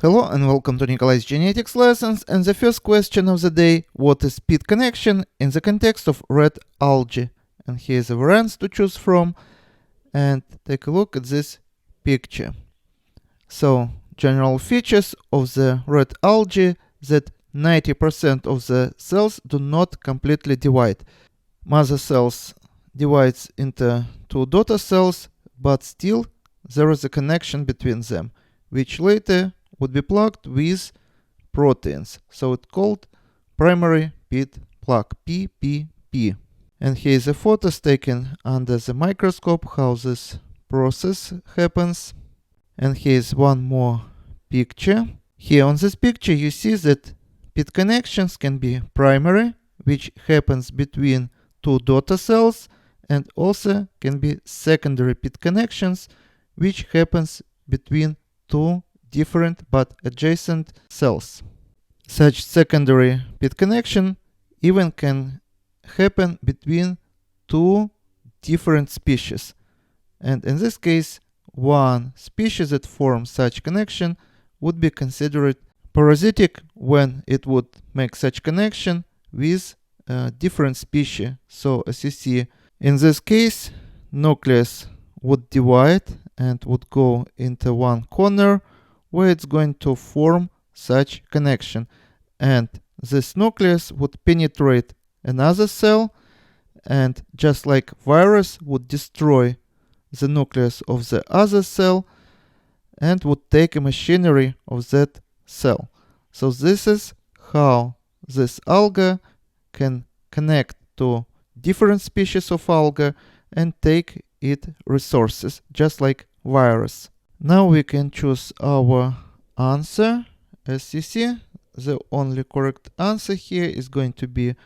Hello and welcome to Nikolay's genetics lessons, and the first question of the day: what is pit connection in the context of red algae? And here's a variance to choose from, and take a look at this picture. So, general features of the red algae that 90% of the cells do not completely divide. Mother cells divides into two daughter cells, but still there is a connection between them, which later would be plugged with proteins. So it's called primary pit plug, PPP. And here is a photo taken under the microscope how this process happens. And here is one more picture. Here on this picture you see that pit connections can be primary, which happens between two daughter cells, and also can be secondary pit connections, which happens between two different but adjacent cells. Such secondary pit connection even can happen between two different species. And in this case, one species that forms such connection would be considered parasitic when it would make such connection with a different species. So as you see, in this case, nucleus would divide and would go into one corner where it's going to form such connection, and this nucleus would penetrate another cell, and just like virus would destroy the nucleus of the other cell and would take a machinery of that cell. So this is how this alga can connect to different species of alga and take its resources, just like virus. Now we can choose our answer. As you see, the only correct answer here is going to be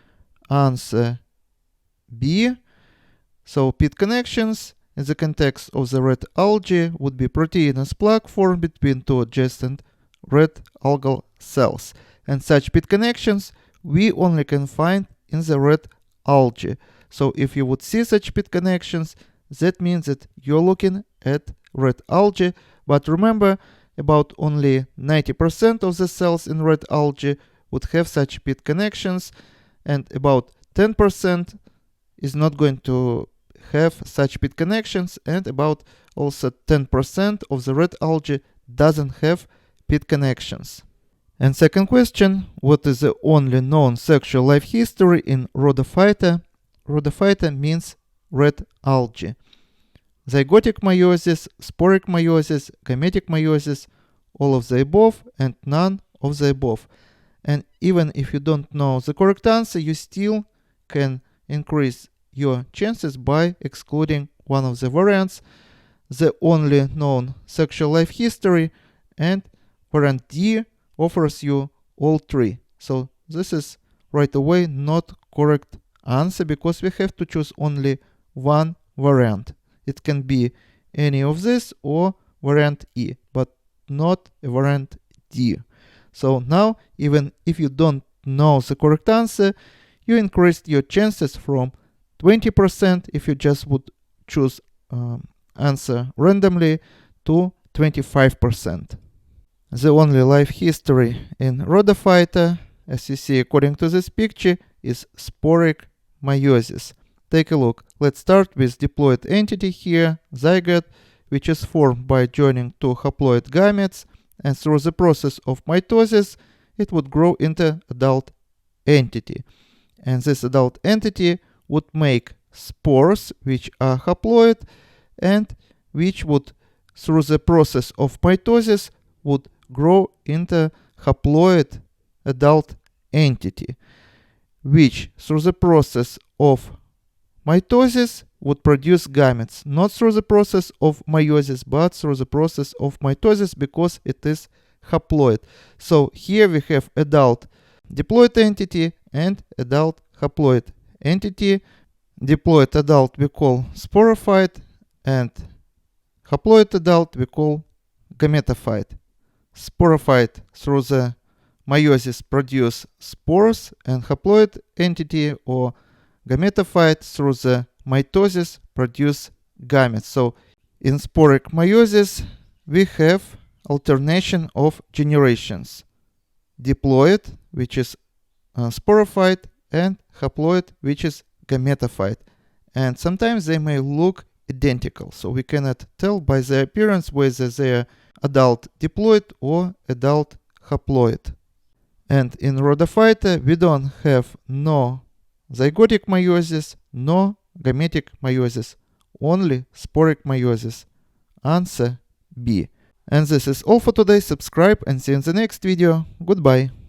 answer B. So pit connections in the context of the red algae would be proteinous plug formed between two adjacent red algal cells. And such pit connections we only can find in the red algae. So if you would see such pit connections, that means that you're looking at red algae. But remember, about only 90% of the cells in red algae would have such pit connections, and about 10% is not going to have such pit connections, and about also 10% of the red algae doesn't have pit connections. And second question: what is the only known sexual life history in Rhodophyta? Rhodophyta means red algae. Zygotic meiosis, sporic meiosis, gametic meiosis, all of the above and none of the above. And even if you don't know the correct answer, you still can increase your chances by excluding one of the variants, the only known sexual life history, and variant D offers you all three. So this is right away not correct answer, because we have to choose only one variant. It can be any of this or variant E, but not a variant D. So now, even if you don't know the correct answer, you increased your chances from 20% if you just would choose answer randomly to 25%. The only life history in Rhodophyta, as you see according to this picture, is sporic meiosis. Take a look. Let's start with diploid entity here, zygote, which is formed by joining two haploid gametes, and through the process of mitosis, it would grow into adult entity. And this adult entity would make spores, which are haploid, and which would, through the process of mitosis, would grow into haploid adult entity, which through the process of mitosis would produce gametes, not through the process of meiosis, but through the process of mitosis, because it is haploid. So here we have adult diploid entity and adult haploid entity. Diploid adult we call sporophyte, and haploid adult we call gametophyte. Sporophyte through the meiosis produce spores, and haploid entity or gametophyte through the mitosis produce gametes. So in sporic meiosis we have alternation of generations. Diploid, which is sporophyte, and haploid, which is gametophyte. And sometimes they may look identical, so we cannot tell by the appearance whether they are adult diploid or adult haploid. And in Rhodophyta, we don't have no zygotic meiosis, no gametic meiosis, only sporic meiosis. Answer B. And this is all for today. Subscribe and see you in the next video. Goodbye.